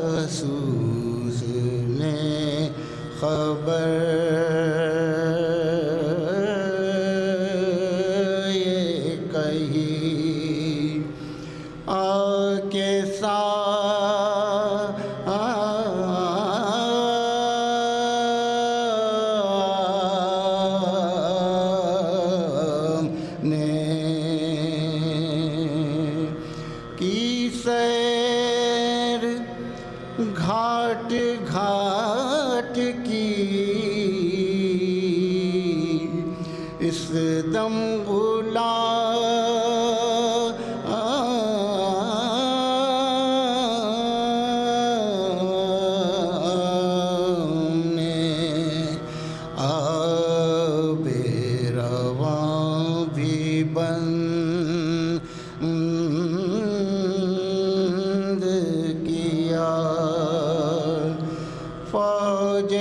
جاسوس نے خبر یہ کہی آ کے سامنے کی سیر گھاٹ گھاٹ کی اس دم غلام نے آب رواں بھی بند کیا فوج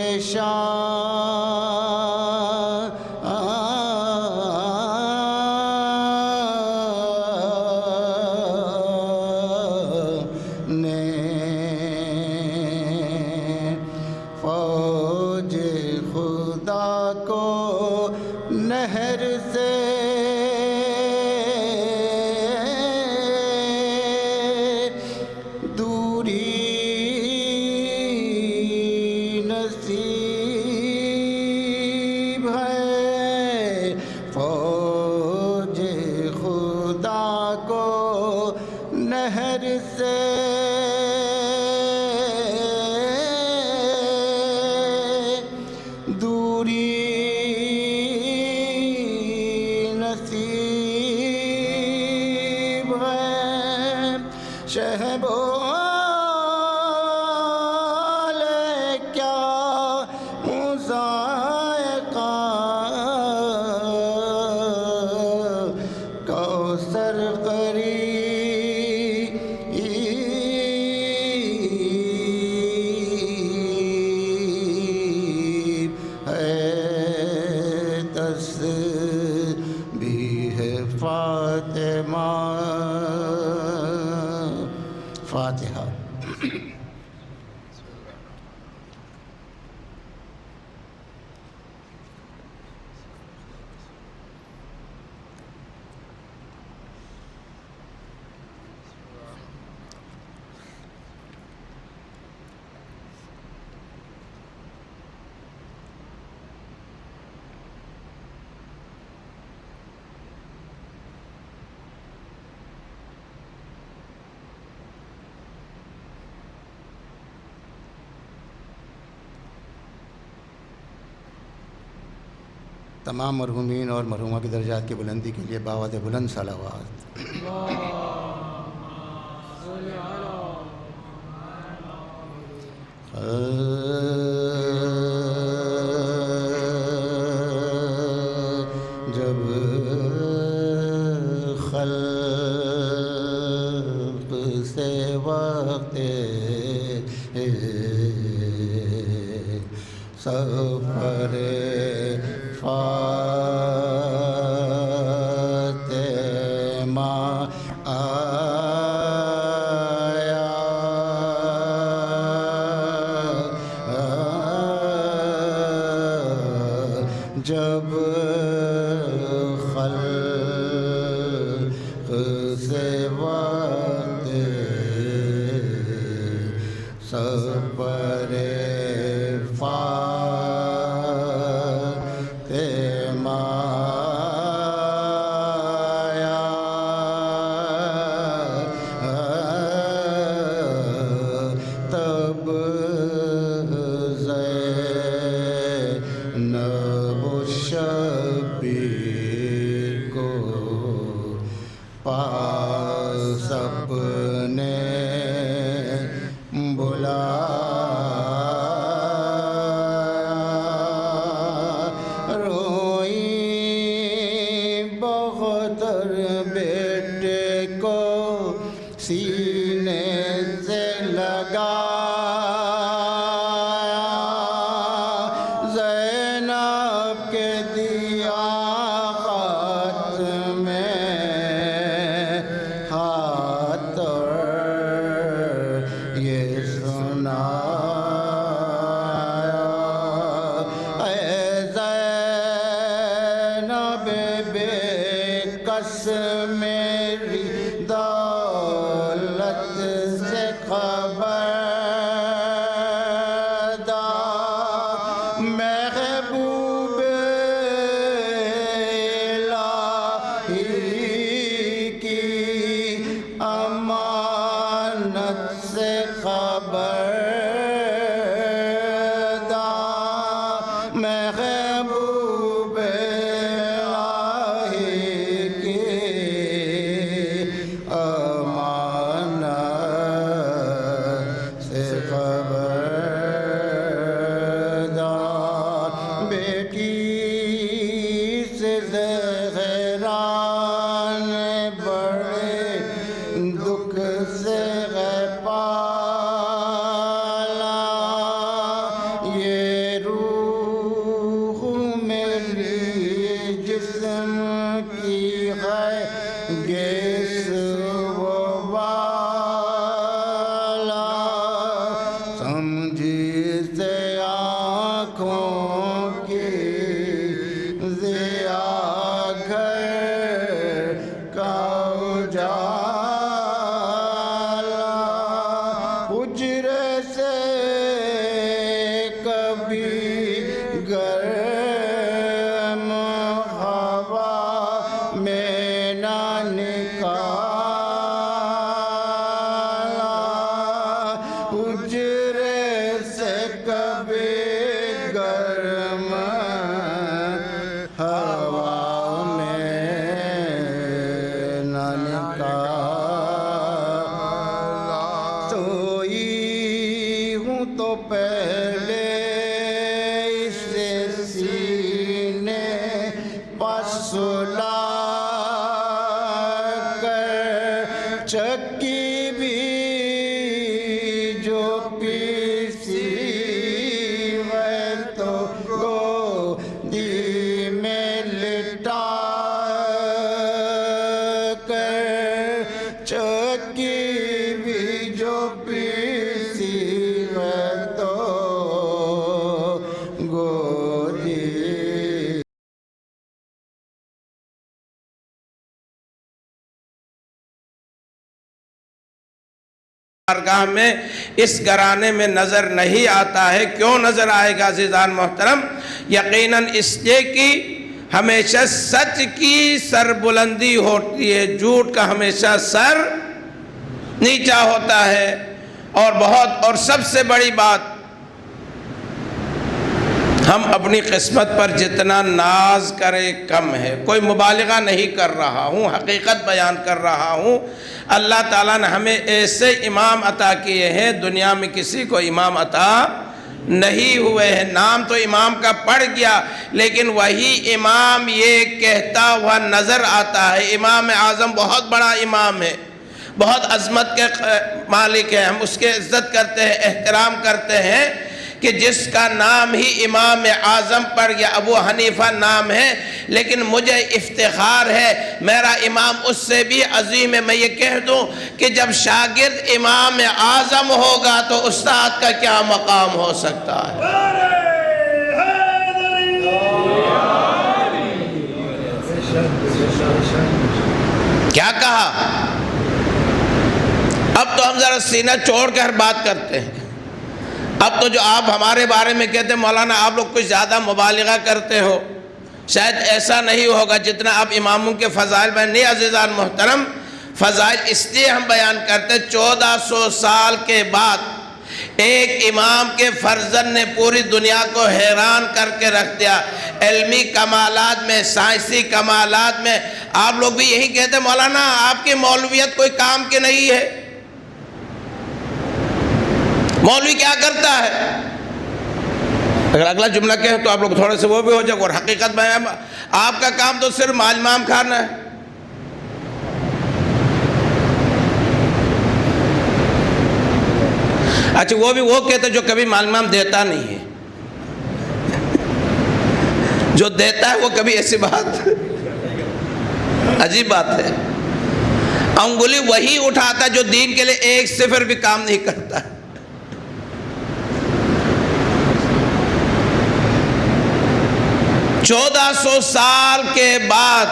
نے فوج خدا کو نہر سے دوری نصیب ہے فوج خدا کو نہر سے دوری نصیب ہے شہبال کیا مذائقہ کوثر قریب ہے تسبیح فاطمہ فاتحہ تمام مرحومین اور مرحومہ کی درجات کی بلندی کے لیے باواد بلند صلوات جب خلق سے وقت سفر فاطمہ آیا جب خلق سے وقت سفر فاطمہ آیا تب زینب شبیر کو پاس اپنے بلایا روئی بہتر بیٹے کو سینے سے لگایا کہ دیا خط میں ہاتھ اور یہ سنایا اے زینب بے کس میری دولت سے خبردار محبوب الہی کی امانت سے خبردار محبوب الہی کی امانت سے خبردار بیٹی سے زہرا نے بڑے دکھ سے پالا یہ روح میری جسم کی ہے گیس و والا سمجھی سے آنکھوں کی ضیا گھر کا اجالا حجرے سے کبھی گرم ہوا میں نہ نکالا حجرے سے کبھی گرم ہوا میں نہ نکالا سوئی ہوں تو پہلے اس سینے پاس سلا کر چکی بھی جو پیسی ہے تو گودی میں لٹا کر چکی بھی جو پیسی ہے تو گودی بارگاہ میں اس گھرانے میں نظر نہیں آتا ہے. کیوں نظر آئے گا عزیزان محترم؟ یقیناً اس لیے کہ ہمیشہ سچ کی سر بلندی ہوتی ہے، جھوٹ کا ہمیشہ سر نیچا ہوتا ہے. اور سب سے بڑی بات، ہم اپنی قسمت پر جتنا ناز کریں کم ہے. کوئی مبالغہ نہیں کر رہا ہوں، حقیقت بیان کر رہا ہوں. اللہ تعالیٰ نے ہمیں ایسے امام عطا کیے ہیں، دنیا میں کسی کو امام عطا نہیں ہوئے ہیں. نام تو امام کا پڑ گیا، لیکن وہی امام یہ کہتا ہوا نظر آتا ہے. امام اعظم بہت بڑا امام ہے، بہت عظمت کے مالک ہے. ہم اس کے عزت کرتے ہیں، احترام کرتے ہیں کہ جس کا نام ہی امام اعظم پر یا ابو حنیفہ نام ہے. لیکن مجھے افتخار ہے، میرا امام اس سے بھی عظیم ہے. میں یہ کہہ دوں کہ جب شاگرد امام اعظم ہوگا تو استاد کا کیا مقام ہو سکتا ہے. کیا کہا؟ اب تو ہم ذرا سینہ چھوڑ کر بات کرتے ہیں. اب تو جو آپ ہمارے بارے میں کہتے ہیں مولانا آپ لوگ کچھ زیادہ مبالغہ کرتے ہو، شاید ایسا نہیں ہوگا جتنا آپ اماموں کے فضائل بیان. نہیں عزیزان محترم، فضائل اس لیے ہم بیان کرتے ہیں 1400 سال کے بعد ایک امام کے فرزند نے پوری دنیا کو حیران کر کے رکھ دیا. علمی کمالات میں، سائنسی کمالات میں. آپ لوگ بھی یہی کہتے ہیں مولانا آپ کی مولویت کوئی کام کی نہیں ہے. مولوی کیا کرتا ہے؟ اگر اگلا جملہ کہیں تو آپ لوگ تھوڑے سے وہ بھی ہو جائے. اور حقیقت میں آپ کا کام تو صرف مال مام کھانا ہے. اچھا وہ بھی وہ کہتے جو کبھی مال مام دیتا نہیں ہے. جو دیتا ہے وہ کبھی ایسی بات، عجیب بات ہے، انگلی وہی اٹھاتا جو دین کے لیے 1 صفر بھی کام نہیں کرتا۔ 1400 سال کے بعد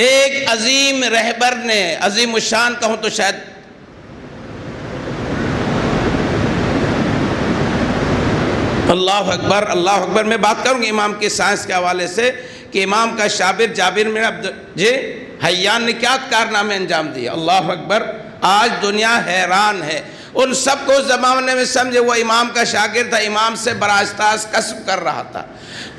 ایک عظیم رہبر نے، عظیم الشان کہوں تو شاید اللہ اکبر اللہ اکبر، میں بات کروں گی امام کی سائنس کے حوالے سے کہ امام کا شاگرد جابر بن عبد حیان نے کیا کارنامے انجام دیے۔ اللہ اکبر، آج دنیا حیران ہے، ان سب کو زمانے میں سمجھے وہ امام کا شاگرد تھا، امام سے براہ راست کسب کر رہا تھا۔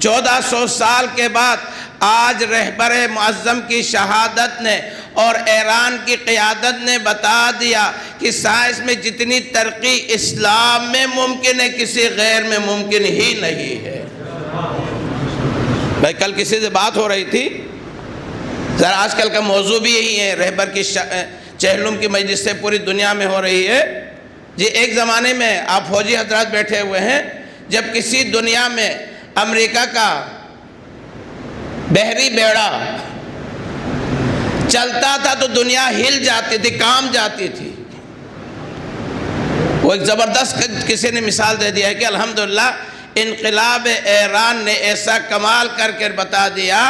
1400 سال کے بعد آج رہبر معظم کی شہادت نے اور ایران کی قیادت نے بتا دیا کہ سائنس میں جتنی ترقی اسلام میں ممکن ہے کسی غیر میں ممکن ہی نہیں ہے۔ بھائی کل کسی سے بات ہو رہی تھی، ذرا آج کل کا موضوع بھی یہی ہے، رہبر کی چہلم کی مجلس سے پوری دنیا میں ہو رہی ہے جی۔ ایک زمانے میں آپ فوجی حضرات بیٹھے ہوئے ہیں، جب کسی دنیا میں امریکہ کا بحری بیڑا چلتا تھا تو دنیا ہل جاتی تھی، کام جاتی تھی۔ وہ ایک زبردست کسی نے مثال دے دیا ہے کہ الحمدللہ انقلاب ایران نے ایسا کمال کر کے بتا دیا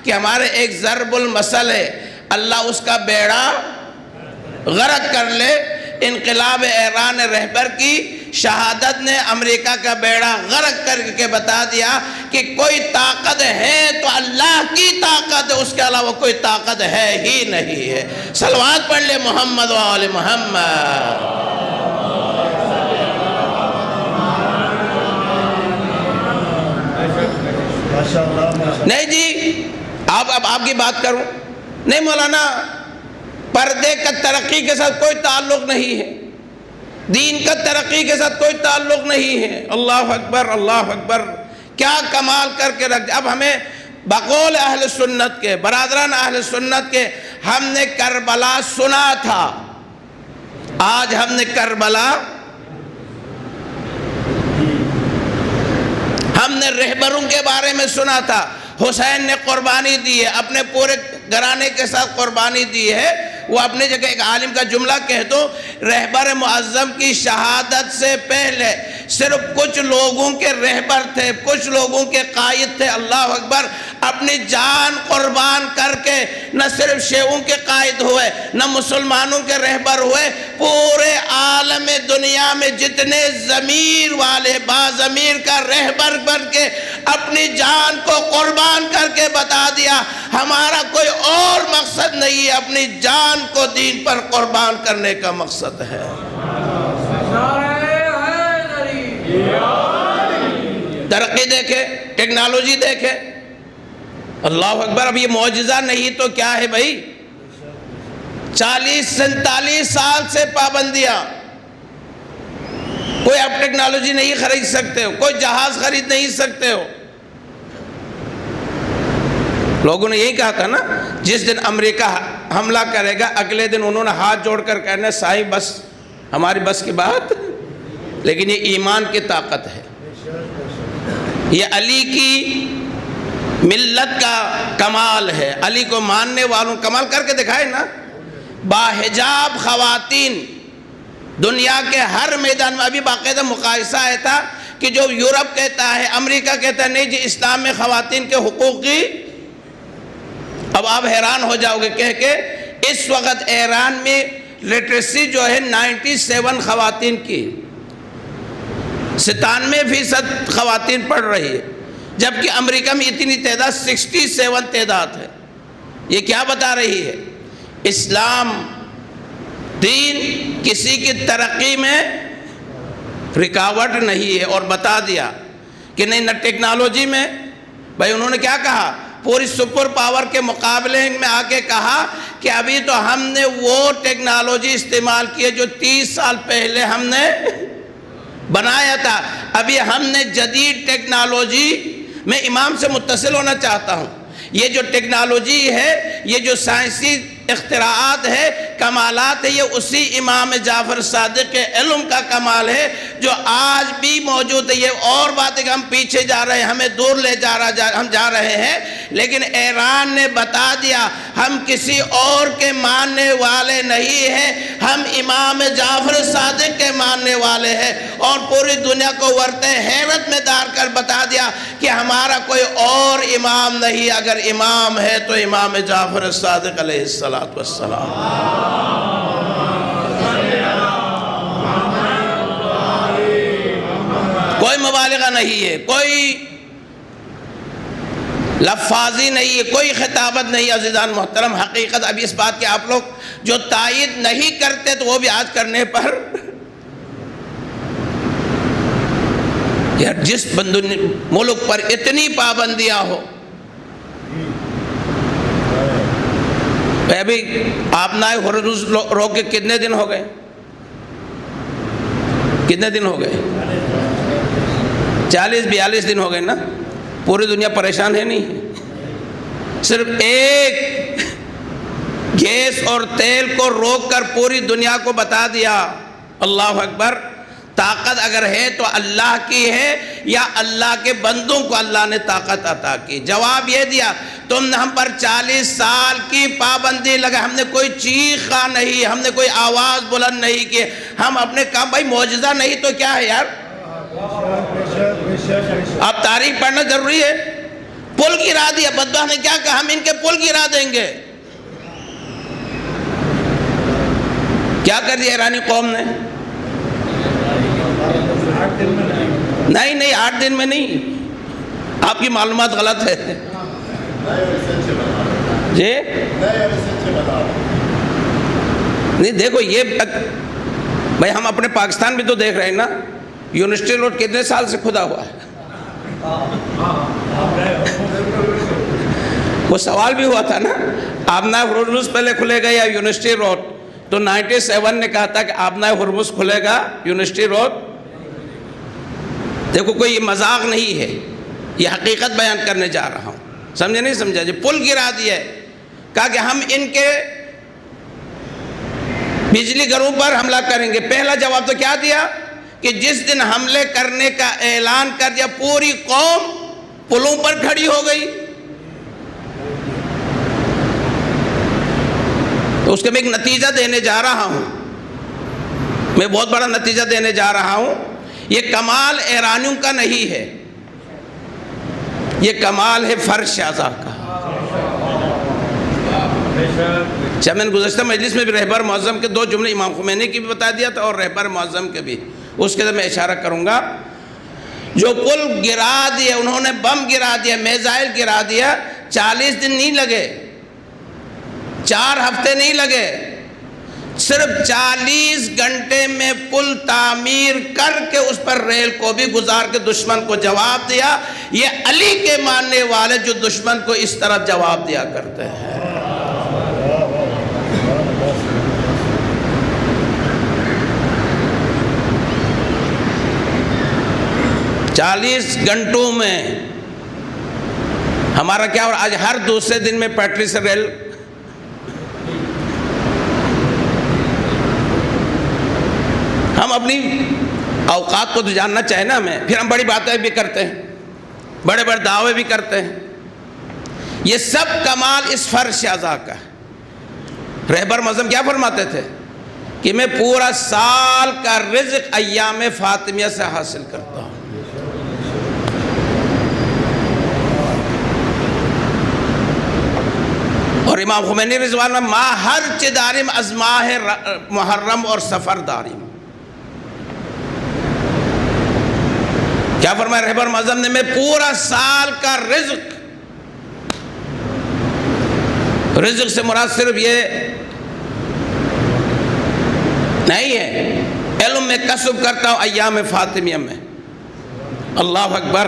کہ ہمارے ایک ضرب المثل ہے، اللہ اس کا بیڑا غرق کر لے۔ انقلاب ایران رہبر کی شہادت نے امریکہ کا بیڑا غرق کر کے بتا دیا کہ کوئی طاقت ہے تو اللہ کی طاقت ہے، اس کے علاوہ کوئی طاقت ہے ہی نہیں ہے۔ صلوات پڑھ لے محمد و آل محمد۔ نہیں جی، اب آپ کی بات کروں، نہیں مولانا، پردے کا ترقی کے ساتھ کوئی تعلق نہیں ہے، دین کا ترقی کے ساتھ کوئی تعلق نہیں ہے۔ اللہ اکبر اللہ اکبر، کیا کمال کر کے رکھ دیا۔ اب ہمیں بقول اہل سنت کے، برادران اہل سنت کے، ہم نے کربلا سنا تھا، آج ہم نے کربلا، ہم نے رہبروں کے بارے میں سنا تھا، حسین نے قربانی دی ہے، اپنے پورے گھرانے کے ساتھ قربانی دی ہے۔ وہ اپنی جگہ ایک عالم کا جملہ کہہ دو، رہبر معظم کی شہادت سے پہلے صرف کچھ لوگوں کے رہبر تھے، کچھ لوگوں کے قائد تھے۔ اللہ اکبر، اپنی جان قربان کر کے نہ صرف شیعوں کے قائد ہوئے، نہ مسلمانوں کے رہبر ہوئے، پورے عالم دنیا میں جتنے ضمیر والے باضمیر کا رہبر بن کے اپنی جان کو قربان کر کے بتا دیا ہمارا کوئی اور مقصد نہیں ہے، اپنی جان کو دین پر قربان کرنے کا مقصد ہے۔ ترقی دیکھے، ٹیکنالوجی دیکھے، اللہ اکبر۔ اب یہ معجزہ نہیں تو کیا ہے بھائی؟ 40-47 سال سے پابندیاں، کوئی اب ٹیکنالوجی نہیں خرید سکتے ہو، کوئی جہاز خرید نہیں سکتے ہو۔ لوگوں نے یہی کہا تھا نا، جس دن امریکہ حملہ کرے گا اگلے دن انہوں نے ہاتھ جوڑ کر کہنا صاحب بس ہماری بس کی بات، لیکن یہ ایمان کی طاقت ہے، یہ علی کی ملت کا کمال ہے، علی کو ماننے والوں کمال کر کے دکھائے نا۔ باحجاب خواتین دنیا کے ہر میدان میں، ابھی باقاعدہ مقایسہ آیا تھا کہ جو یورپ کہتا ہے، امریکہ کہتا ہے نہیں جی اسلام میں خواتین کے حقوق کی، اب آپ حیران ہو جاؤ گے کہہ کے، اس وقت ایران میں لٹریسی جو ہے 97 خواتین کی، 97% خواتین پڑھ رہی ہے، جبکہ امریکہ میں اتنی تعداد 67 تعداد ہے۔ یہ کیا بتا رہی ہے؟ اسلام دین کسی کی ترقی میں رکاوٹ نہیں ہے، اور بتا دیا کہ نہیں، نہ ٹیکنالوجی میں، بھائی انہوں نے کیا کہا؟ پوری سپر پاور کے مقابلے میں آ کے کہا کہ ابھی تو ہم نے وہ ٹیکنالوجی استعمال کی ہے جو 30 سال پہلے ہم نے بنایا تھا، ابھی ہم نے جدید ٹیکنالوجی، میں امام سے متصل ہونا چاہتا ہوں، یہ جو ٹیکنالوجی ہے، یہ جو سائنسی اختراعات ہے، کمالات ہے، یہ اسی امام جعفر صادق کے علم کا کمال ہے جو آج بھی موجود ہے۔ یہ اور بات ہے کہ ہم پیچھے جا رہے ہیں، ہمیں دور ہم جا رہے ہیں، لیکن ایران نے بتا دیا ہم کسی اور کے ماننے والے نہیں ہیں، ہم امام جعفر صادق کے ماننے والے ہیں، اور پوری دنیا کو ورطے حیرت میں ڈال کر بتا دیا کہ ہمارا کوئی اور امام نہیں، اگر امام ہے تو امام جعفر صادق علیہ السلام۔ کوئی مبالغہ نہیں ہے، کوئی لفاظی نہیں ہے، کوئی خطابت نہیں۔ عزیزان محترم، حقیقت اب اس بات کے آپ لوگ جو تائید نہیں کرتے تو وہ بھی آج کرنے پر یار جس ملک پر اتنی پابندیاں ہو، ابھی آپ نائے ہرمز روک کے کتنے دن ہو گئے؟ کتنے دن ہو گئے؟ 40-42 دن ہو گئے نا؟ پوری دنیا پریشان ہے نہیں؟ صرف ایک گیس اور تیل کو روک کر پوری دنیا کو بتا دیا۔ اللہ اکبر! طاقت اگر ہے تو اللہ کی ہے یا اللہ کے بندوں کو اللہ نے طاقت عطا کی؟ جواب یہ دیا تم نے ہم پر 40 سال کی پابندی لگا، ہم نے کوئی چیخا نہیں، ہم نے کوئی آواز بلند نہیں کی، ہم اپنے کام، بھائی معجزہ نہیں تو کیا ہے یار؟ اب تاریخ پڑھنا ضروری ہے۔ پل گرا دیا، بدبخت نے کیا کہا؟ ہم ان کے پل گرا دیں گے۔ کیا کر دیا ایرانی قوم نے؟ نہیں 8 دن میں نہیں، آپ کی معلومات غلط ہے جی۔ نہیں دیکھو یہ بھائی ہم اپنے پاکستان میں تو دیکھ رہے ہیں نا، یونیورسٹی روڈ کتنے سال سے کھدا ہوا ہے؟ وہ سوال بھی ہوا تھا نا، آبنائے ہرمز پہلے کھلے گا یا یونیورسٹی روڈ؟ تو 97 نے کہا تھا کہ آبنائے ہرمز کھلے گا، یونیورسٹی روڈ۔ دیکھو کوئی یہ مذاق نہیں ہے، یہ حقیقت بیان کرنے جا رہا ہوں، سمجھے نہیں سمجھا جی؟ پل گرا دیا ہے، کہا کہ ہم ان کے بجلی گھروں پر حملہ کریں گے۔ پہلا جواب تو کیا دیا کہ جس دن حملے کرنے کا اعلان کر دیا پوری قوم پلوں پر کھڑی ہو گئی۔ تو اس کے میں ایک نتیجہ دینے جا رہا ہوں، میں بہت بڑا نتیجہ دینے جا رہا ہوں۔ یہ کمال ایرانیوں کا نہیں ہے، یہ کمال ہے فرش شہزا کا۔ اچھا، میں نے گزشتہ مجلس میں بھی رہبر معظم کے 2 جملے امام خمینی کی بھی بتا دیا تھا اور رہبر معظم کے بھی، اس کے لیے میں اشارہ کروں گا۔ جو پل گرا دیا، انہوں نے بم گرا دیا، میزائل گرا دیا، 40 دن نہیں لگے، 4 ہفتے نہیں لگے، صرف 40 گھنٹے میں پل تعمیر کر کے اس پر ریل کو بھی گزار کے دشمن کو جواب دیا۔ یہ علی کے ماننے والے جو دشمن کو اس طرح جواب دیا کرتے ہیں۔ 40 گھنٹوں میں ہمارا کیا، اور آج ہر دوسرے دن میں پٹری سے ریل۔ ہم اپنی اوقات کو تو جاننا چاہے نا ہمیں، پھر ہم بڑی باتیں بھی کرتے ہیں، بڑے بڑے دعوے بھی کرتے ہیں۔ یہ سب کمال اس فرش شہزا کا ہے۔ رہبر معظم کیا فرماتے تھے کہ میں پورا سال کا رزق ایام فاطمیہ سے حاصل کرتا ہوں۔ اور امام خمینی رضوان اللہ ما ہر چدارم از ماہ محرم اور سفر داریم۔ کیا فرمایا رہبر معظم نے؟ میں پورا سال کا رزق سے مراد صرف یہ نہیں ہے، علم میں کسب کرتا ہوں ایام فاطمیہ میں۔ اللہ اکبر،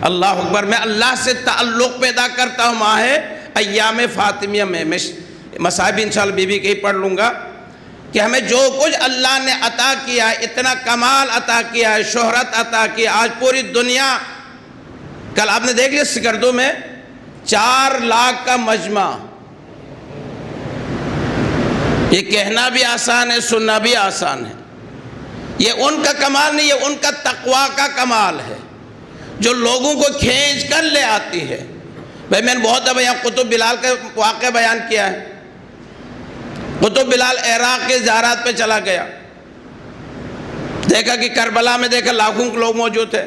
اللہ اکبر، میں اللہ سے تعلق پیدا کرتا ہوں ماہ ایام فاطمیہ میں۔ میں مصائب انشاءاللہ بی بی کے ہی پڑھ لوں گا کہ ہمیں جو کچھ اللہ نے عطا کیا ہے، اتنا کمال عطا کیا ہے، شہرت عطا کی، آج پوری دنیا، کل آپ نے دیکھ لیا سکردو میں 4 لاکھ کا مجمع، یہ کہنا بھی آسان ہے، سننا بھی آسان ہے۔ یہ ان کا کمال نہیں، یہ ان کا تقوی کا کمال ہے جو لوگوں کو کھینچ کر لے آتی ہے۔ بھائی میں نے بہت دفعہ یہاں قطب بلال کا واقعہ بیان کیا ہے۔ قطب بلال عراق کے زیارات پہ چلا گیا، دیکھا کہ کربلا میں دیکھا لاکھوں لوگ موجود تھے،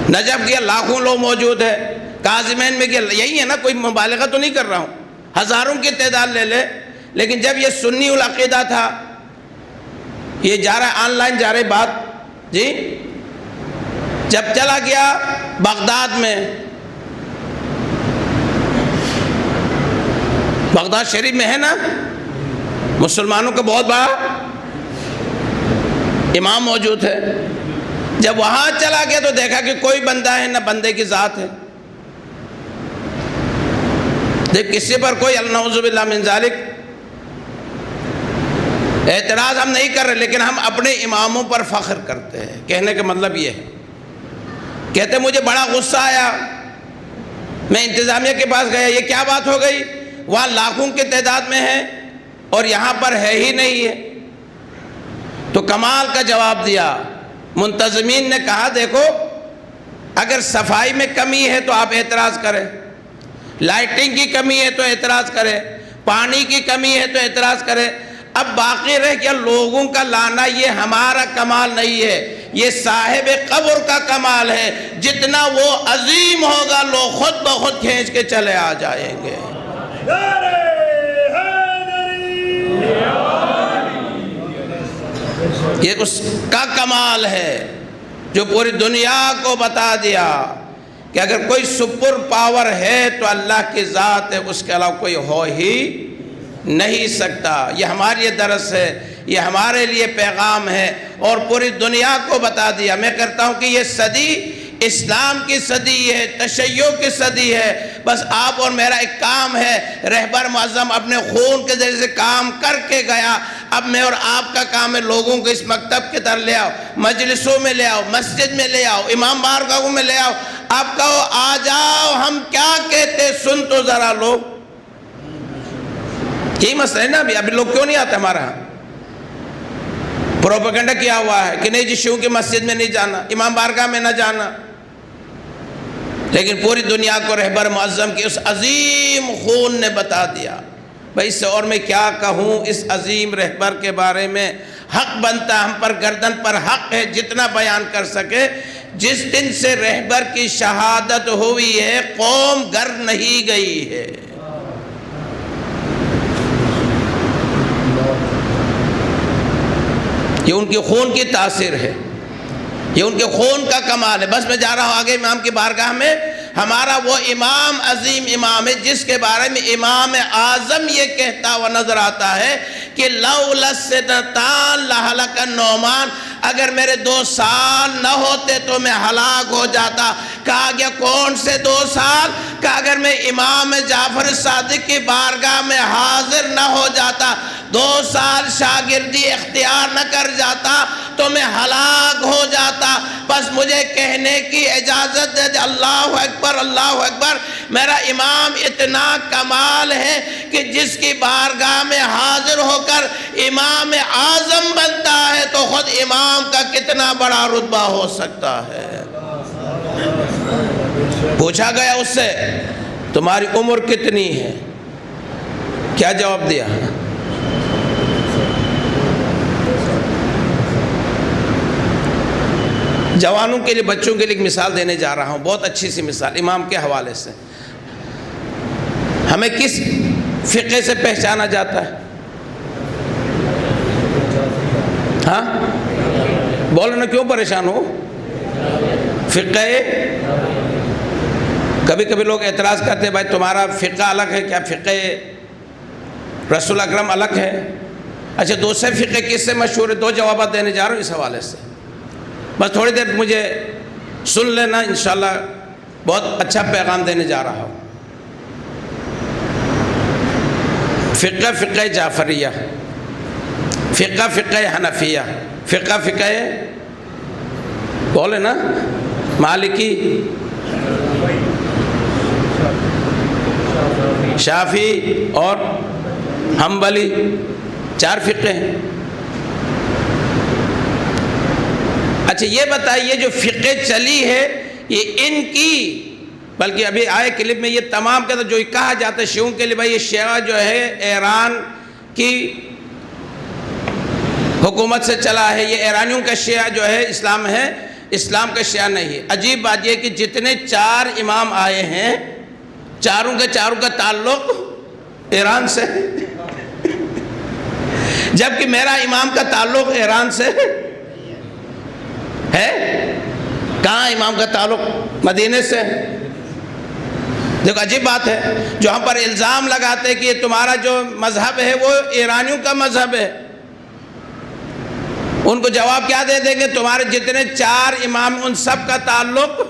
نجف کیا لاکھوں لوگ موجود ہے، کاظمین میں کیا، یہی ہے نا، کوئی مبالغہ تو نہیں کر رہا ہوں، ہزاروں کی تعداد لے لے۔ لیکن جب یہ سنی العقیدہ تھا، یہ جا رہا ہے آن لائن جا رہی بات جی، جب چلا گیا بغداد میں، بغداد شریف میں ہے نا مسلمانوں کا بہت بڑا امام موجود ہے، جب وہاں چلا گیا تو دیکھا کہ کوئی بندہ ہے نہ بندے کی ذات ہے، دیکھ کسی پر کوئی نعوذ باللہ من ذالک اعتراض ہم نہیں کر رہے، لیکن ہم اپنے اماموں پر فخر کرتے ہیں۔ کہنے کا مطلب یہ ہے، کہتے مجھے بڑا غصہ آیا، میں انتظامیہ کے پاس گیا، یہ کیا بات ہو گئی، وہاں لاکھوں کی تعداد میں ہے اور یہاں پر ہے ہی نہیں ہے۔ تو کمال کا جواب دیا، منتظمین نے کہا دیکھو اگر صفائی میں کمی ہے تو آپ اعتراض کریں، لائٹنگ کی کمی ہے تو اعتراض کریں، پانی کی کمی ہے تو اعتراض کریں، اب باقی رہ گیا لوگوں کا لانا، یہ ہمارا کمال نہیں ہے، یہ صاحب قبر کا کمال ہے، جتنا وہ عظیم ہوگا لوگ خود بخود کھینچ کے چلے آ جائیں گے۔ یہ اس کا کمال ہے جو پوری دنیا کو بتا دیا کہ اگر کوئی سپر پاور ہے تو اللہ کی ذات ہے، اس کے علاوہ کوئی ہو ہی نہیں سکتا۔ یہ ہمارے لیے درس ہے، یہ ہمارے لیے پیغام ہے اور پوری دنیا کو بتا دیا۔ میں کرتا ہوں کہ یہ صدی اسلام کی صدی ہے، تشیع کی صدی ہے، بس آپ اور میرا ایک کام ہے، رہبر معظم اپنے خون کے ذریعے سے کام کر کے گیا، اب میں اور آپ کا کام ہے لوگوں کو اس مکتب کی طرح لے آؤ، مجلسوں میں لے آؤ، مسجد میں لے آؤ، امام بارگاہوں میں لے آؤ، آپ کہو آ جاؤ ہم کیا کہتے سن تو ذرا لوگ۔ یہی مسئلہ ہے نا، ابھی لوگ کیوں نہیں آتے ہمارا ہاں؟ پروپیگنڈا کیا ہوا ہے کہ نہیں جی شیعوں کی مسجد میں نہیں جانا، امام بارگاہ میں نہ جانا، لیکن پوری دنیا کو رہبر معظم کی اس عظیم خون نے بتا دیا۔ بھائی اس سے اور میں کیا کہوں اس عظیم رہبر کے بارے میں، حق بنتا ہم پر، گردن پر حق ہے جتنا بیان کر سکے۔ جس دن سے رہبر کی شہادت ہوئی ہے قوم گر نہیں گئی ہے۔ یہ ان کے خون کی تاثیر ہے، یہ ان کے خون کا کمال ہے۔ بس میں جا رہا ہوں آگے امام کی بارگاہ میں، ہمارا وہ امام عظیم امام ہے جس کے بارے میں امام اعظم یہ کہتا ہوا نظر آتا ہے کہ لولا السنتان لہلک النعمان، اگر میرے 2 سال نہ ہوتے تو میں ہلاک ہو جاتا۔ کہا گیا کون سے 2 سال؟ کہ اگر میں امام جعفر صادق کی بارگاہ میں حاضر نہ ہو جاتا، 2 سال شاگردی اختیار نہ کر جاتا تو میں ہلاک ہو جاتا۔ بس مجھے کہنے کی اجازت دے دے اللہ اکبر اللہ اکبر۔ میرا امام اتنا کمال ہے کہ جس کی بارگاہ میں حاضر ہو کر امام اعظم بنتا ہے تو خود امام کا کتنا بڑا رتبہ ہو سکتا ہے۔ پوچھا گیا اس سے تمہاری عمر کتنی ہے؟ کیا جواب دیا؟ جوانوں کے لیے، بچوں کے لیے ایک مثال دینے جا رہا ہوں، بہت اچھی سی مثال امام کے حوالے سے۔ ہمیں کس فقہ سے پہچانا جاتا ہے؟ ہاں بولو نا، کیوں پریشان ہو؟ فقہ، کبھی کبھی لوگ اعتراض کرتے ہیں بھائی تمہارا فقہ الگ ہے کیا، فقہ رسول اکرم الگ ہے؟ اچھا دوسرے فقہ کس سے مشہور ہے؟ 2 جوابات دینے جا رہا ہوں اس حوالے سے، بس تھوڑی دیر مجھے سن لینا، انشاءاللہ بہت اچھا پیغام دینے جا رہا ہوں۔ فقہ جعفریہ، فقہ حنفیہ، فقہ بولے نا مالکی، شافعی اور حنبلی، 4 فقہ ہیں۔ اچھا یہ بتائیے جو فقہ چلی ہے یہ ان کی، بلکہ ابھی آئے کلپ میں یہ تمام کا جو کہا جاتا ہے شیعوں کے لیے بھائی یہ شیعہ جو ہے ایران کی حکومت سے چلا ہے، یہ ایرانیوں کا شیعہ جو ہے اسلام ہے، اسلام کا شیعہ نہیں ہے۔ عجیب بات یہ کہ جتنے 4 امام آئے ہیں چاروں کا تعلق ایران سے جبکہ میرا امام کا تعلق ایران سے ہے۔ کہاں امام کا تعلق؟ مدینے سے۔ دیکھو عجیب بات ہے، جو ہم پر الزام لگاتے کہ یہ تمہارا جو مذہب ہے وہ ایرانیوں کا مذہب ہے، ان کو جواب کیا دے دیں گے؟ تمہارے جتنے 4 امام ان سب کا تعلق،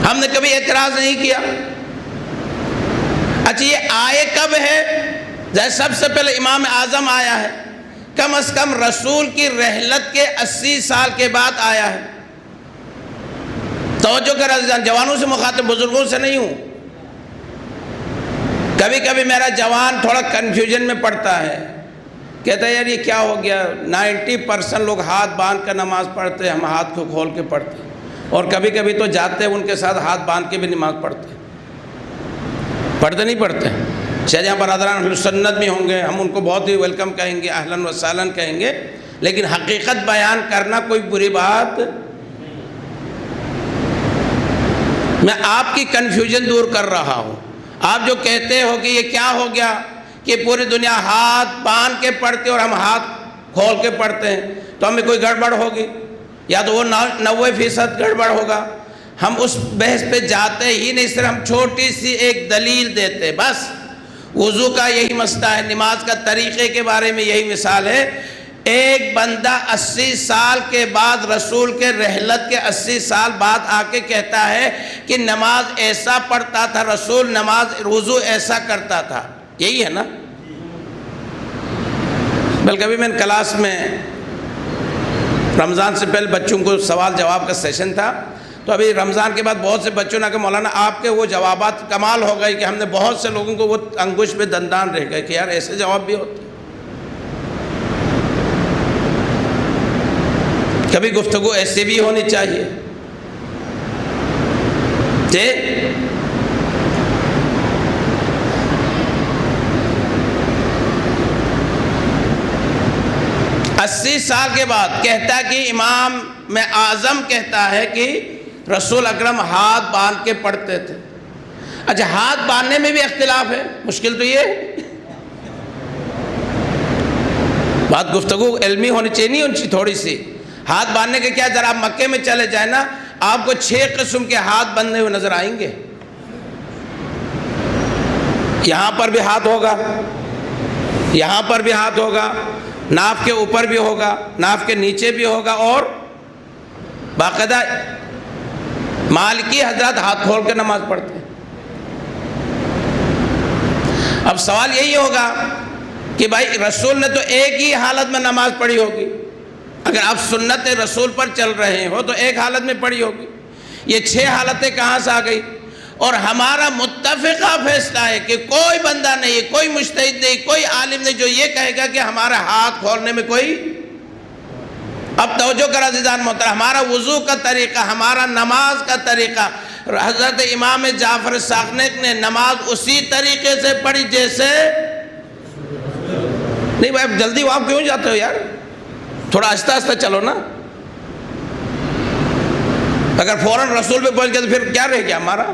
ہم نے کبھی اعتراض نہیں کیا۔ اچھا یہ آئے کب ہے؟ جیسے سب سے پہلے امام اعظم آیا ہے، کم از کم رسول کی رحلت کے 80 سال کے بعد آیا ہے۔ توجہ کر عزیزان، جوانوں سے مخاطب، بزرگوں سے نہیں ہوں۔ کبھی کبھی میرا جوان تھوڑا کنفیوژن میں پڑتا ہے، کہتا ہے یار یہ کیا ہو گیا، 90% لوگ ہاتھ باندھ کر نماز پڑھتے ہیں، ہم ہاتھ کو کھول کے پڑھتے ہیں، اور کبھی کبھی تو جاتے ہیں ان کے ساتھ ہاتھ باندھ کے بھی نماز پڑھتے ہیں۔ پڑھتے نہیں پڑھتے؟ شاید یہاں برادران اہل سنت بھی ہوں گے، ہم ان کو بہت ہی ویلکم کہیں گے، اہلاً و سہلاً کہیں گے، لیکن حقیقت بیان کرنا کوئی بری بات، میں آپ کی کنفیوژن دور کر رہا ہوں۔ آپ جو کہتے ہو کہ یہ کیا ہو گیا کہ پوری دنیا ہاتھ باندھ کے پڑھتے اور ہم ہاتھ کھول کے پڑھتے ہیں، تو ہمیں کوئی گڑبڑ ہوگی، یا تو وہ 90% گڑبڑ ہوگا۔ ہم اس بحث پہ جاتے ہی نہیں، صرف ہم چھوٹی سی ایک دلیل دیتے، بس وضو کا یہی مسئلہ ہے، نماز کا طریقے کے بارے میں یہی مثال ہے۔ ایک بندہ 80 سال کے بعد، رسول کے رحلت کے 80 سال بعد آ کے کہتا ہے کہ نماز ایسا پڑھتا تھا رسول، نماز وضو ایسا کرتا تھا، یہی ہے نا؟ بلکہ ابھی میں کلاس میں رمضان سے پہلے بچوں کو سوال جواب کا سیشن تھا، تو ابھی رمضان کے بعد بہت سے بچوں نے کہا مولانا آپ کے وہ جوابات کمال ہو گئے کہ ہم نے بہت سے لوگوں کو وہ انگوش پہ دندان رہ گئے کہ یار ایسے جواب بھی ہوتے۔ کبھی گفتگو ایسے بھی ہونی چاہیے۔ ٹھیک؟ 80 سال کے بعد کہتا کہ امام میں اعظم کہتا ہے کہ رسول اکرم ہاتھ باندھ کے پڑھتے تھے۔ اچھا ہاتھ باندھنے میں بھی اختلاف ہے، مشکل تو یہ ہے، بات گفتگو علمی ہونی چاہیے، نہیں ہونی چاہیے تھوڑی سی۔ ہاتھ باندھنے کے کیا، ذرا آپ مکے میں چلے جائیں نا، آپ کو 6 قسم کے ہاتھ بندھے ہوئے نظر آئیں گے۔ یہاں پر بھی ہاتھ ہوگا، یہاں پر بھی ہاتھ ہوگا، ناف کے اوپر بھی ہوگا، ناف کے نیچے بھی ہوگا، اور باقاعدہ مالکی حضرات ہاتھ کھول کے نماز پڑھتے ہیں۔ اب سوال یہی ہوگا کہ بھائی رسول نے تو ایک ہی حالت میں نماز پڑھی ہوگی، اگر آپ سنت رسول پر چل رہے ہو تو ایک حالت میں پڑھی ہوگی، یہ 6 حالتیں کہاں سے آ گئی؟ اور ہمارا متفقہ فیصلہ ہے کہ کوئی بندہ نہیں، کوئی مجتہد نہیں، کوئی عالم نہیں جو یہ کہے گا کہ ہمارا ہاتھ کھولنے میں کوئی، اب توجہ کر عزیزان محترم، ہمارا وضو کا طریقہ، ہمارا نماز کا طریقہ، حضرت امام جعفر صادق نے نماز اسی طریقے سے پڑھی جیسے، نہیں بھائی جلدی وہ آپ کیوں جاتے ہو یار، تھوڑا آہستہ آہستہ چلو نا، اگر فوراً رسول پہ پہنچ گئے تو پھر کیا رہ گیا ہمارا؟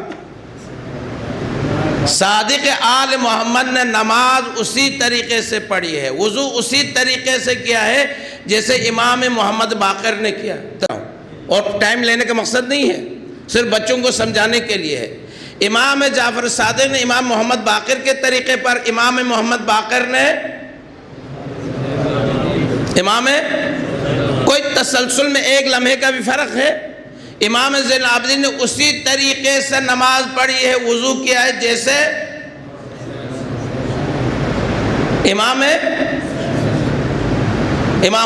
صادق آل محمد نے نماز اسی طریقے سے پڑھی ہے، وضو اسی طریقے سے کیا ہے جیسے امام محمد باقر نے کیا، اور ٹائم لینے کا مقصد نہیں ہے، صرف بچوں کو سمجھانے کے لیے ہے۔ امام جعفر صادق نے امام محمد باقر کے طریقے پر، امام محمد باقر نے امام، کوئی تسلسل میں ایک لمحے کا بھی فرق ہے، امام زین العابدین نے اسی طریقے سے نماز پڑھی ہے، وضو کیا ہے جیسے امام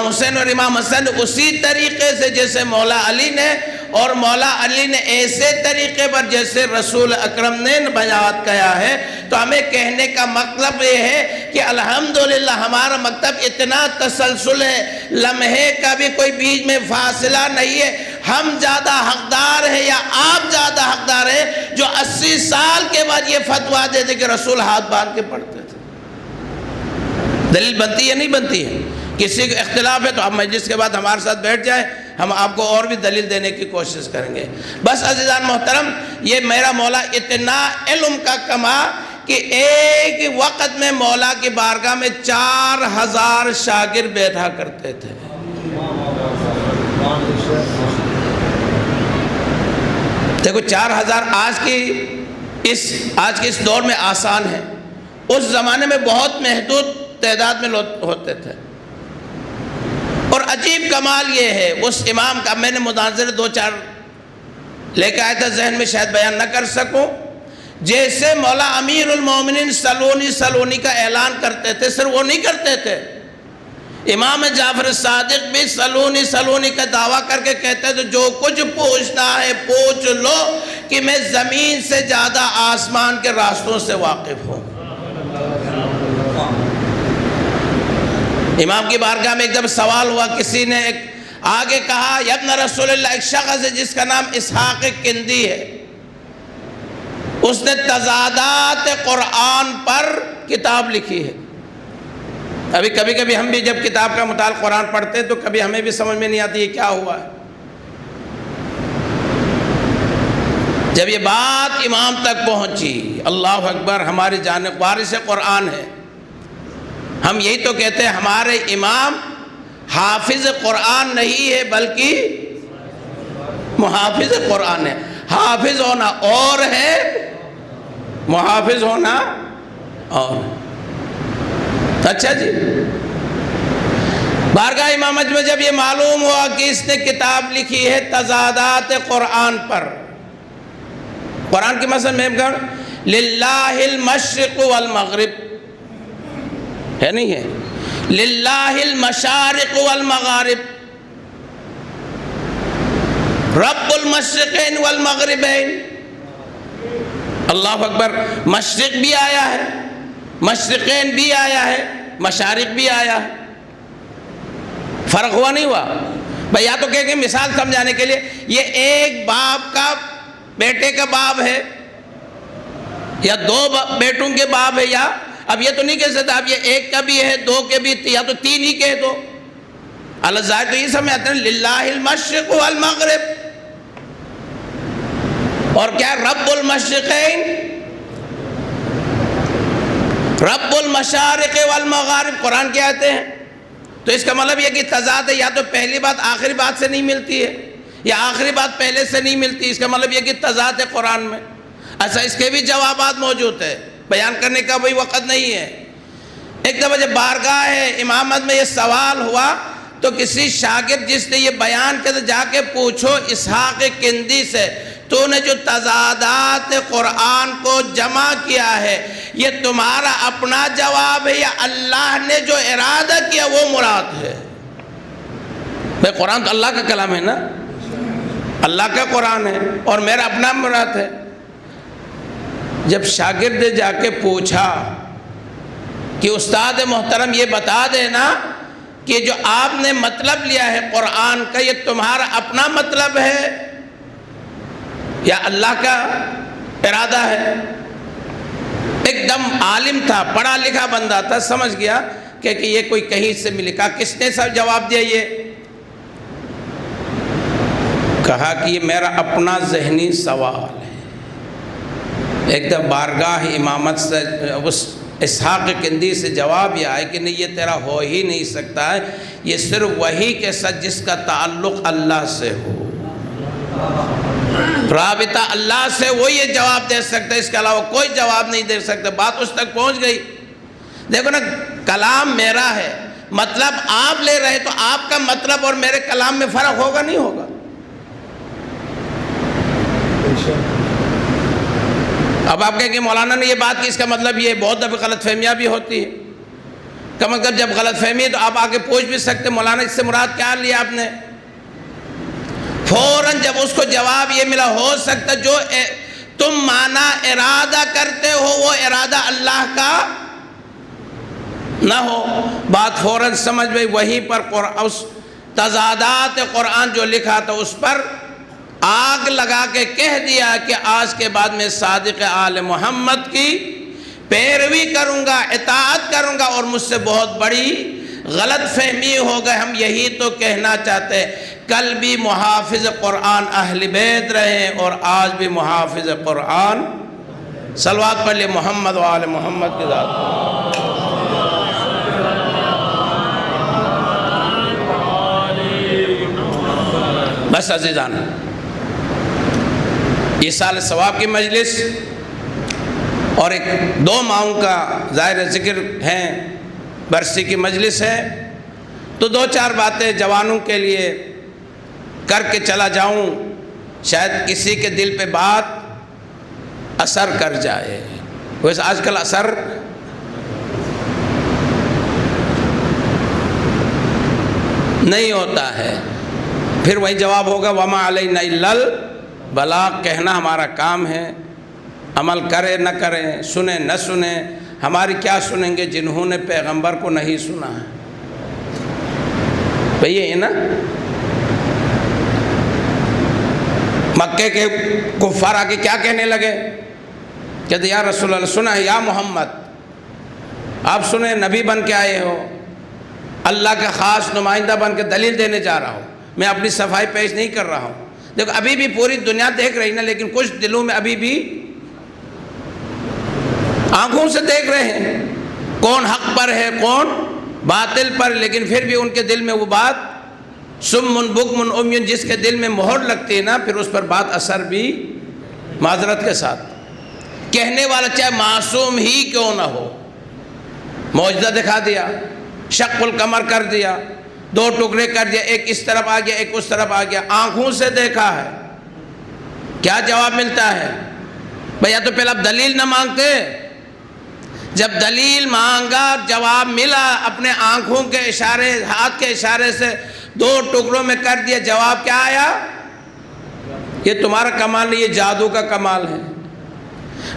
حسین اور امام حسن اسی طریقے سے جیسے مولا علی نے، اور مولا علی نے ایسے طریقے پر جیسے رسول اکرم نے بیان کیا ہے، تو ہمیں کہنے کا مطلب یہ ہے کہ الحمدللہ ہمارا مکتب اتنا تسلسل ہے، لمحے کا بھی کوئی بیچ میں فاصلہ نہیں ہے۔ ہم زیادہ حقدار ہیں یا آپ زیادہ حقدار ہیں جو 80 سال کے بعد یہ فتویٰ دیتے کہ رسول ہاتھ باندھ کے پڑھتے تھے؟ دلیل بنتی ہے نہیں بنتی ہے؟ کسی کو اختلاف ہے تو آپ مجلس کے بعد ہمارے ساتھ بیٹھ جائیں، ہم آپ کو اور بھی دلیل دینے کی کوشش کریں گے۔ بس عزیزان محترم، یہ میرا مولا اتنا علم کا کما کہ ایک وقت میں مولا کی بارگاہ میں 4000 شاگرد بیٹھا کرتے تھے۔ دیکھو 4000 آج کے اس دور میں آسان ہے، اس زمانے میں بہت محدود تعداد میں لوگ ہوتے تھے۔ اور عجیب کمال یہ ہے اس امام کا، میں نے مناظر 2-4 لے کے آیا تھا، ذہن میں شاید بیان نہ کر سکوں۔ جیسے مولا امیر المومنین سلونی کا اعلان کرتے تھے، صرف وہ نہیں کرتے تھے، امام جعفر صادق بھی سلونی کا دعویٰ کر کے کہتے تھے جو کچھ پوچھنا ہے پوچھ لو کہ میں زمین سے زیادہ آسمان کے راستوں سے واقف ہوں۔ امام کی بارگاہ میں ایک جب سوال ہوا، کسی نے آگے کہا یا ابن رسول اللہ، ایک شخص ہے جس کا نام اسحاق کندی ہے، اس نے تضادات قرآن پر کتاب لکھی ہے۔ ابھی کبھی کبھی ہم بھی جب کتاب کا مطالعہ قرآن پڑھتے ہیں تو کبھی ہمیں بھی سمجھ میں نہیں آتی یہ کیا ہوا ہے۔ جب یہ بات امام تک پہنچی، اللہ اکبر، ہماری جانب وارث قرآن ہے، ہم یہی تو کہتے ہیں ہمارے امام حافظ قرآن نہیں ہے بلکہ محافظ قرآن ہے۔ حافظ ہونا اور ہے، محافظ ہونا اور ہے۔ اچھا جی، بارگاہ امامت میں جب یہ معلوم ہوا کہ اس نے کتاب لکھی ہے تضادات قرآن پر، قرآن کی مثلا میں کہا للہ المشرق والمغرب ہے نہیں ہے، للہ المشارق والمغارب، رب المشرقین والمغربین، اللہ اکبر، مشرق بھی آیا ہے، مشرقین بھی آیا ہے، مشارق بھی آیا ہے، فرق ہوا نہیں ہوا؟ بھئی یا تو کہ مثال سمجھانے کے لیے یہ ایک باپ کا بیٹے کا باپ ہے یا 2 بیٹوں کے باپ ہے، یا اب یہ تو نہیں کہہ سکتا اب یہ 1 کا بھی ہے 2 کے بھی، یا تو 3 ہی کہہ دو۔ اللہ ظاہر تو یہ سمجھ آتے ہیں للہ المشرق والمغرب، اور کیا رب المشرقین، رب المشارق والمغارب، قرآن کیا آتے ہیں؟ تو اس کا مطلب یہ کہ تضاد ہے، یا تو پہلی بات آخری بات سے نہیں ملتی ہے یا آخری بات پہلے سے نہیں ملتی، اس کا مطلب یہ کہ تضاد ہے قرآن میں۔ ایسا اس کے بھی جوابات موجود ہے، بیان کرنے کا کوئی وقت نہیں ہے۔ ایک دفعہ جب بارگاہ امامت میں یہ سوال ہوا تو کسی شاگرد جس نے یہ بیان کیا، جا کے پوچھو اسحاق کندی سے، تو نے جو تضادات قرآن کو جمع کیا ہے یہ تمہارا اپنا جواب ہے یا اللہ نے جو ارادہ کیا وہ مراد ہے؟ بھئی قرآن تو اللہ کا کلام ہے نا، اللہ کا قرآن ہے اور میرا اپنا مراد ہے۔ جب شاگرد نے جا کے پوچھا کہ استاد محترم یہ بتا دینا کہ جو آپ نے مطلب لیا ہے قرآن کا یہ تمہارا اپنا مطلب ہے یا اللہ کا ارادہ ہے؟ ایک دم عالم تھا، پڑھا لکھا بندہ تھا، سمجھ گیا کہ یہ کوئی کہیں سے ملے۔ کہا کس نے سب جواب دیا؟ یہ کہا کہ یہ میرا اپنا ذہنی سوال ہے۔ ایک دم بارگاہ امامت سے اس اسحاق کندی سے جواب یہ آئے کہ نہیں، یہ تیرا ہو ہی نہیں سکتا ہے، یہ صرف وہی کے ساتھ جس کا تعلق اللہ سے ہو، رابطہ اللہ سے، وہ یہ جواب دے سکتا ہے، اس کے علاوہ کوئی جواب نہیں دے سکتا۔ بات اس تک پہنچ گئی۔ دیکھو نا، کلام میرا ہے، مطلب آپ لے رہے تو آپ کا مطلب اور میرے کلام میں فرق ہوگا نہیں ہوگا؟ اب آپ کہیں کہ مولانا نے یہ بات کی، اس کا مطلب یہ بہت دفعہ غلط فہمیاں بھی ہوتی ہے۔ کم از کم جب غلط فہمی ہے تو آپ آگے پوچھ بھی سکتے مولانا اس سے مراد کیا لیا آپ نے؟ فوراً جب اس کو جواب یہ ملا، ہو سکتا جو تم مانا ارادہ کرتے ہو وہ ارادہ اللہ کا نہ ہو، بات فوراً سمجھ گئی، وہیں پر اس تضادات قرآن جو لکھا تھا اس پر آگ لگا کے کہہ دیا کہ آج کے بعد میں صادق آل محمد کی پیروی کروں گا، اطاعت کروں گا، اور مجھ سے بہت بڑی غلط فہمی ہو گئے۔ ہم یہی تو کہنا چاہتے ہیں، کل بھی محافظ قرآن اہل بیت رہے اور آج بھی محافظ قرآن۔ صلوات پڑھ لئے محمد و آل محمد کی ذات۔ بس عزیزان، یہ سال ثواب کی مجلس اور ایک 2 ماہوں کا ظاہر ذکر ہے، برسی کی مجلس ہے، تو 2-4 باتیں جوانوں کے لیے کر کے چلا جاؤں، شاید کسی کے دل پہ بات اثر کر جائے۔ ویسے آج کل اثر نہیں ہوتا ہے، پھر وہی جواب ہوگا وَمَا عَلَيْنَا إِلَّا الْبَلَاغُ، کہنا ہمارا کام ہے، عمل کرے نہ کریں، سنیں نہ سنیں، ہماری کیا سنیں گے جنہوں نے پیغمبر کو نہیں سنا ہے۔ بھئی یہ ہے نا، مکے کے کفار آگے کیا کہنے لگے، کہتے یا رسول اللہ سنا ہے، یا محمد آپ سنیں، نبی بن کے آئے ہو، اللہ کا خاص نمائندہ بن کے دلیل دینے جا رہا ہوں، میں اپنی صفائی پیش نہیں کر رہا ہوں۔ دیکھو ابھی بھی پوری دنیا دیکھ رہی نا، لیکن کچھ دلوں میں ابھی بھی آنکھوں سے دیکھ رہے ہیں کون حق پر ہے کون باطل پر، لیکن پھر بھی ان کے دل میں وہ بات سمن بکمن عمیٌ، جس کے دل میں مہر لگتی ہے نا، پھر اس پر بات اثر بھی معذرت کے ساتھ، کہنے والا چاہے معصوم ہی کیوں نہ ہو، معجزہ دکھا دیا، شق القمر کر دیا، 2 ٹکڑے کر دیا، ایک اس طرف آ گیا ایک اس طرف آ گیا، آنکھوں سے دیکھا ہے، کیا جواب ملتا ہے؟ بھیا تو پہلے آپ دلیل نہ مانگتے، جب دلیل مانگا جواب ملا، اپنے آنکھوں کے اشارے ہاتھ کے اشارے سے 2 ٹکڑوں میں کر دیا، جواب کیا آیا؟ یہ تمہارا کمال نہیں، یہ جادو کا کمال ہے۔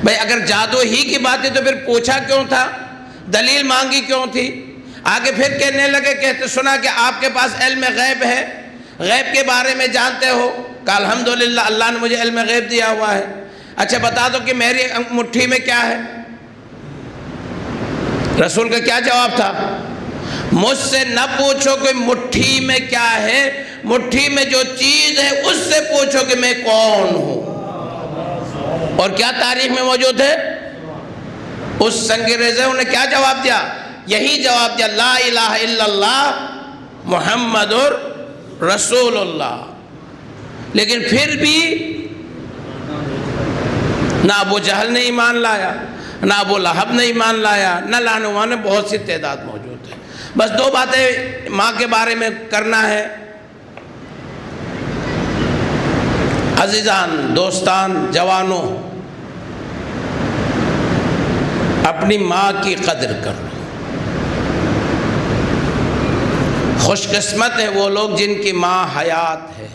بھئی اگر جادو ہی کی بات ہے تو پھر پوچھا کیوں تھا، دلیل مانگی کیوں تھی؟ آگے پھر کہنے لگے، کہتے سنا کہ آپ کے پاس علم غیب ہے، غیب کے بارے میں جانتے ہو، کہ الحمدللہ اللہ نے مجھے علم غیب دیا ہوا ہے، اچھا بتا دو کہ میری مٹھی میں کیا ہے؟ رسول کا کیا جواب تھا؟ مجھ سے نہ پوچھو کہ مٹھی میں کیا ہے، مٹھی میں جو چیز ہے اس سے پوچھو کہ میں کون ہوں، اور کیا تاریخ میں موجود ہے؟ اس سنگریزوں نے کیا جواب دیا؟ یہی جواب دیا، لا الہ الا اللہ محمد رسول اللہ۔ لیکن پھر بھی نہ ابو جہل نے ایمان لایا، نہ ابو لہب نے ایمان لایا، نہ لعنوان نے، بہت سی تعداد موجود ہے۔ بس 2 باتیں ماں کے بارے میں کرنا ہے۔ عزیزان، دوستان، جوانوں، اپنی ماں کی قدر کرو۔ خوش قسمت ہے وہ لوگ جن کی ماں حیات ہے۔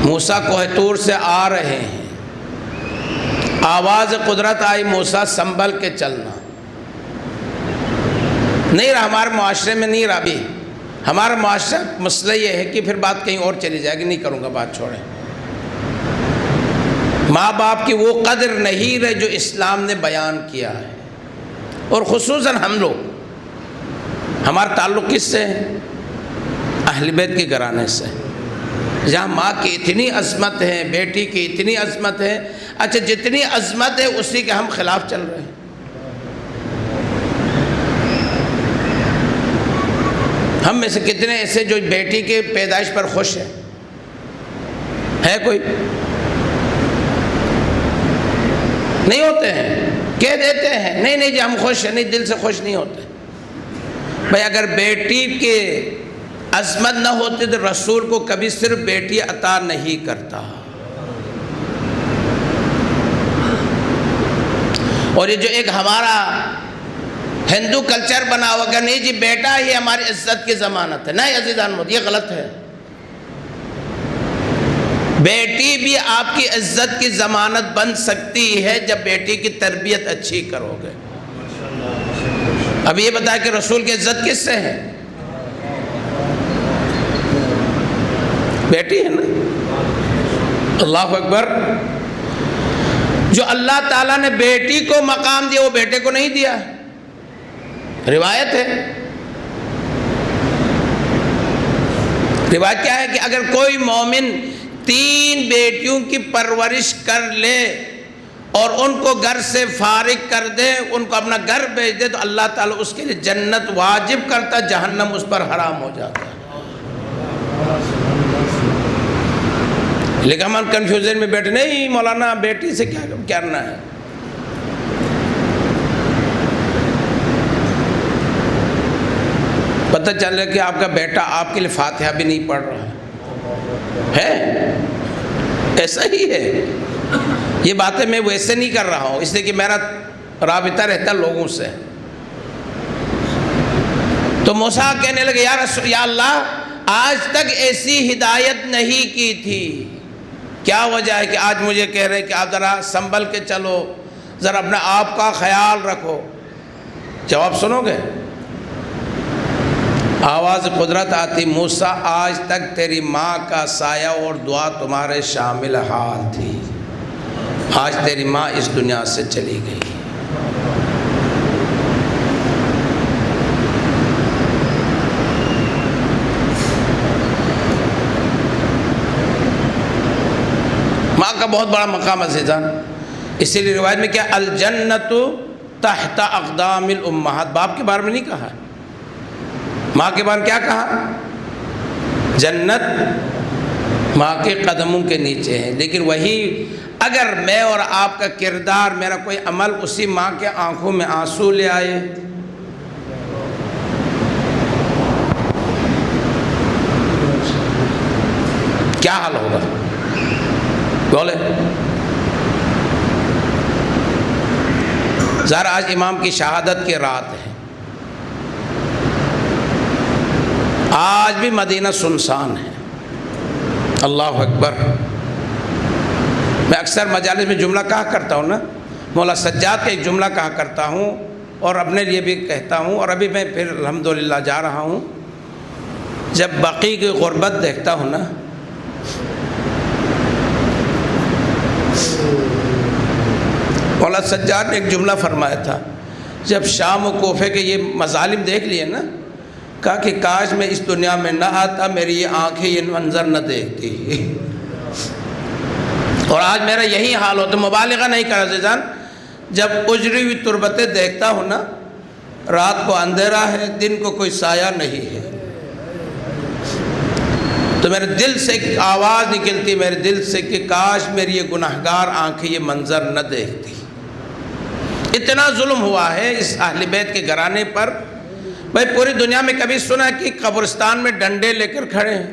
موسیٰ کوہ طور سے آ رہے ہیں، آواز قدرت آئی، موسیٰ سنبھل کے چلنا۔ نہیں رہا، ہمارے معاشرے میں نہیں رہا بھی، ہمارا معاشرہ مسئلہ یہ ہے کہ پھر بات کہیں اور چلی جائے گی، نہیں کروں گا بات، چھوڑیں۔ ماں باپ کی وہ قدر نہیں رہے جو اسلام نے بیان کیا ہے، اور خصوصاً ہم لوگ، ہمارا تعلق کس سے ہے؟ اہل بیت کے گھرانے سے، جہاں ماں کی اتنی عظمت ہے، بیٹی کی اتنی عظمت ہے، اچھا جتنی عظمت ہے اسی کے ہم خلاف چل رہے ہیں۔ ہم میں سے کتنے ایسے جو بیٹی کے پیدائش پر خوش ہیں؟ ہے کوئی؟ نہیں ہوتے ہیں، کہہ دیتے ہیں نہیں جی ہم خوش ہیں، نہیں، دل سے خوش نہیں ہوتے۔ بھائی اگر بیٹی کے عظمت نہ ہوتی تو رسول کو کبھی صرف بیٹی عطا نہیں کرتا۔ اور یہ جو ایک ہمارا ہندو کلچر بنا ہوگا نہیں جی بیٹا ہی ہماری عزت کی ضمانت ہے، نہیں عزیزان محترم، یہ غلط ہے۔ بیٹی بھی آپ کی عزت کی ضمانت بن سکتی ہے جب بیٹی کی تربیت اچھی کرو گے۔ اب یہ بتایا کہ رسول کی عزت کس سے ہے؟ بیٹی ہے نا۔ اللہ اکبر۔ جو اللہ تعالیٰ نے بیٹی کو مقام دیا وہ بیٹے کو نہیں دیا، روایت ہے۔ روایت کیا ہے کہ اگر کوئی مومن 3 بیٹیوں کی پرورش کر لے اور ان کو گھر سے فارغ کر دے، ان کو اپنا گھر بھیج دے، تو اللہ تعالیٰ اس کے لیے جنت واجب کرتا، جہنم اس پر حرام ہو جاتا ہے۔ لیکن ہم کنفیوژن میں بیٹھے، نہیں مولانا بیٹی سے کیا کرنا ہے؟ پتہ چلے کہ آپ کا بیٹا آپ کے لیے فاتحہ بھی نہیں پڑھ رہا ہے، ایسا ہی ہے۔ یہ باتیں میں ویسے نہیں کر رہا ہوں، اس لیے کہ میرا رابطہ رہتا لوگوں سے۔ تو موسیٰ کہنے لگے یا اللہ آج تک ایسی ہدایت نہیں کی تھی، کیا وجہ ہے کہ آج مجھے کہہ رہے کہ آپ ذرا سنبھل کے چلو، ذرا اپنے آپ کا خیال رکھو؟ جواب سنو گے؟ آواز قدرت آتی، موسیٰ آج تک تیری ماں کا سایہ اور دعا تمہارے شامل حال تھی، آج تیری ماں اس دنیا سے چلی گئی۔ ماں کا بہت بڑا مقام عزیزان، اسی لیے روایت میں کیا الجنت تحت اقدام الامہات، باپ کے بارے میں نہیں کہا، ماں کے بارے میں کیا کہا؟ جنت ماں کے قدموں کے نیچے ہے۔ لیکن وہی اگر میں اور آپ کا کردار، میرا کوئی عمل اسی ماں کے آنکھوں میں آنسو لے آئے، کیا حال ہوگا؟ بولے ذرا آج امام کی شہادت کی رات ہے، آج بھی مدینہ سنسان ہے۔ اللہ اکبر۔ میں اکثر مجالس میں جملہ کہا کرتا ہوں نا، مولا سجاد کا ایک جملہ کہا کرتا ہوں اور اپنے لیے بھی کہتا ہوں، اور ابھی میں پھر الحمدللہ جا رہا ہوں، جب بقی کی غربت دیکھتا ہوں نا، مولا سجاد نے ایک جملہ فرمایا تھا، جب شام و کوفے کے یہ مظالم دیکھ لیے نا، کہا کہ کاش میں اس دنیا میں نہ آتا، میری یہ آنکھیں یہ منظر نہ دیکھتی۔ اور آج میرا یہی حال ہوتا، مبالغہ نہیں کر عزیزان، جب اجڑی ہوئی تربتیں دیکھتا ہوں نا، رات کو اندھیرا ہے، دن کو کوئی سایہ نہیں ہے، تو میرے دل سے ایک آواز نکلتی میرے دل سے کہ کاش میری یہ گناہگار آنکھیں یہ منظر نہ دیکھتی۔ اتنا ظلم ہوا ہے اس اہل بیت کے گھرانے پر۔ بھائی پوری دنیا میں کبھی سنا کہ قبرستان میں ڈنڈے لے کر کھڑے ہیں؟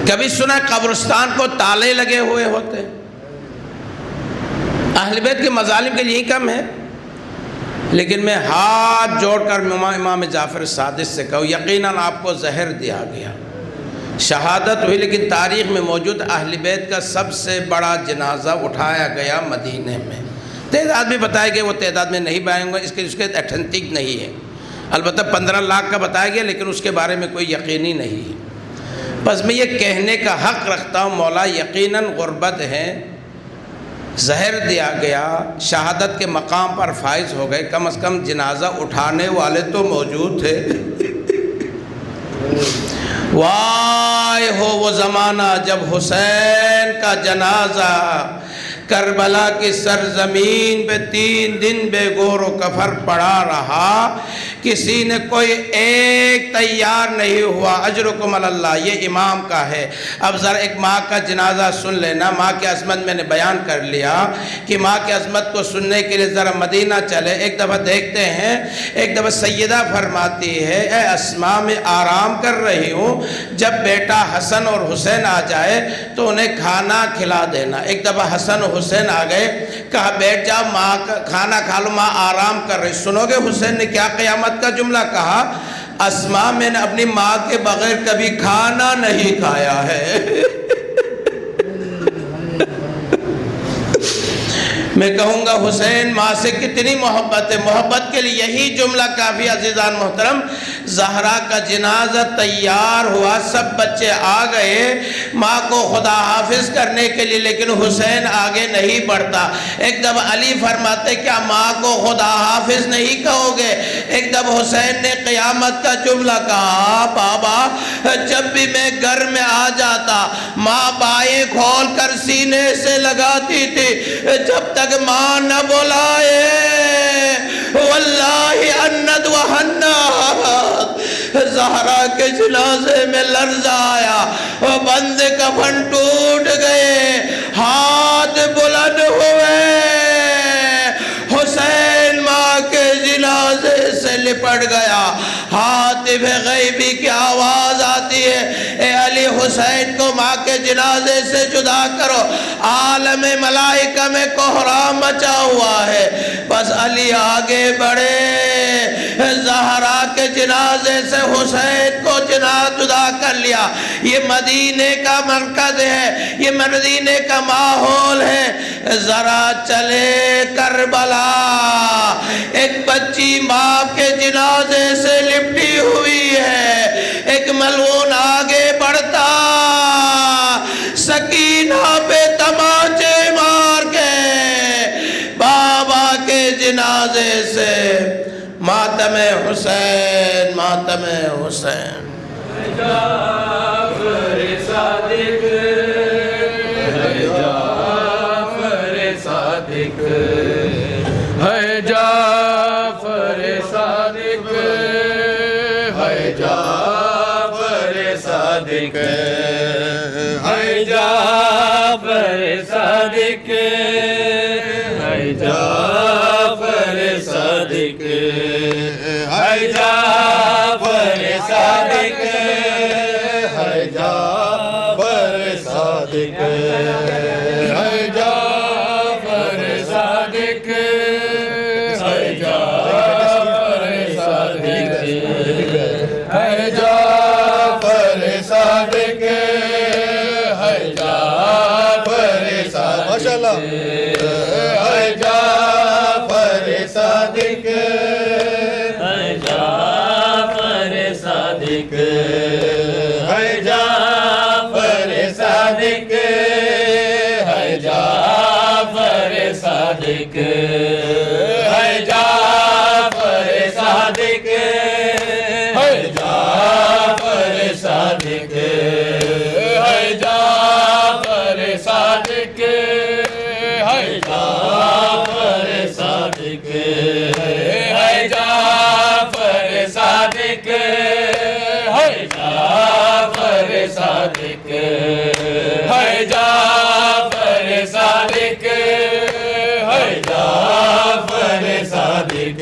کبھی سنا قبرستان کو تالے لگے ہوئے ہوتے؟ اہل بیت کے مظالم کے لیے کم ہے۔ لیکن میں ہاتھ جوڑ کر امام جعفر صادق سے کہوں، یقیناً آپ کو زہر دیا گیا، شہادت ہوئی، لیکن تاریخ میں موجود اہل بیت کا سب سے بڑا جنازہ اٹھایا گیا مدینے میں۔ تعداد بھی بتایا گیا، وہ تعداد میں نہیں بیان گا، اس کے اتھینٹک نہیں ہے، البتہ 15 لاکھ کا بتایا گیا، لیکن اس کے بارے میں کوئی یقینی نہیں ہے۔ بس میں یہ کہنے کا حق رکھتا ہوں، مولا یقیناً غربت ہے، زہر دیا گیا، شہادت کے مقام پر فائز ہو گئے، کم از کم جنازہ اٹھانے والے تو موجود تھے۔ وائے ہو وہ زمانہ جب حسین کا جنازہ کربلا کی سرزمین پہ 3 دن بے گور و کفر پڑا رہا، کسی نے کوئی ایک تیار نہیں ہوا۔ اجرکم اللہ، یہ امام کا ہے۔ اب ذرا ایک ماں کا جنازہ سن لینا، ماں کی عظمت میں نے بیان کر لیا کہ ماں کی عظمت کو سننے کے لیے ذرا مدینہ چلے، ایک دفعہ دیکھتے ہیں۔ ایک دفعہ سیدہ فرماتی ہے، اے اسماء میں آرام کر رہی ہوں، جب بیٹا حسن اور حسین آ جائے تو انہیں کھانا کھلا دینا۔ ایک دفعہ حسن حسین آ گئے، کہا بیٹھ جاؤ، ماں کھانا کھا لو، ماں آرام کر رہی۔ سنو گے حسین نے کیا قیامت کا جملہ کہا؟ اسماء، میں نے اپنی ماں کے بغیر کبھی کھانا نہیں کھایا ہے۔ میں کہوں گا حسین ماں سے کتنی محبت ہے، محبت کے لیے یہی جملہ کافی۔ عزیزان محترم، زہرا کا جنازہ تیار ہوا، سب بچے آ گئے ماں کو خدا حافظ کرنے کے لیے، لیکن حسین آگے نہیں بڑھتا۔ ایک دم علی فرماتے کیا ماں کو خدا حافظ نہیں کہو گے؟ ایک دم حسین نے قیامت کا جملہ کہا، بابا جب بھی میں گھر میں آ جاتا ماں بائیں کھول کر سینے سے لگاتی تھی، جب تک ماں نہ بلائے واللہ انت وحنات۔ زہرا کے جنازے میں لرزہ آیا، بند کفن ٹوٹ گئے، ہاتھ بلند ہوئے، حسین ماں کے جنازے سے لپٹ گیا۔ حاطب غیبی کی آواز آتی ہے، اے علی حسین کو ماں کے جنازے سے جدا کرو، عالم ملائکہ میں کوہرام مچا ہوا ہے۔ بس علی آگے بڑھے، زہرا کے جنازے سے حسین کو جدا کر لیا۔ یہ مدینے کا مرکز ہے، یہ مدینے کا ماحول ہے۔ ذرا چلے کربلا، ایک بچی ماں کے جنازے سے لپٹی ہوئی ہے، ایک ملعون آگے بڑھتا، سکینہ پہ تمانچے مار کے بابا کے جنازے سے ماتم حسین، ماتم حسین۔ جعفر صادق، جعفر صادق، ہے جعفر صادق، ہے جعفر صادق، ہے جعفر صادق، ہے جعفر صادق، ہے جعفر صادق، ہے جعفر صادق، ہے جعفر صادق، ہے جعفر صادق، ہے جعفر صادق، ہے جعفر صادق، ماشاءاللہ، ہے جعفر صادق، ہے جعفر صادق، ہے جعفر صادق، ہے جعفر صادق، ہے جعفر صادق، ہے جعفر صادق، ہے جعفر صادق، ہے جعفر صادق، ہے جعفر صادق، ہے جعفر صادق، ہے جعفر صادق، ہے جعفر صادق۔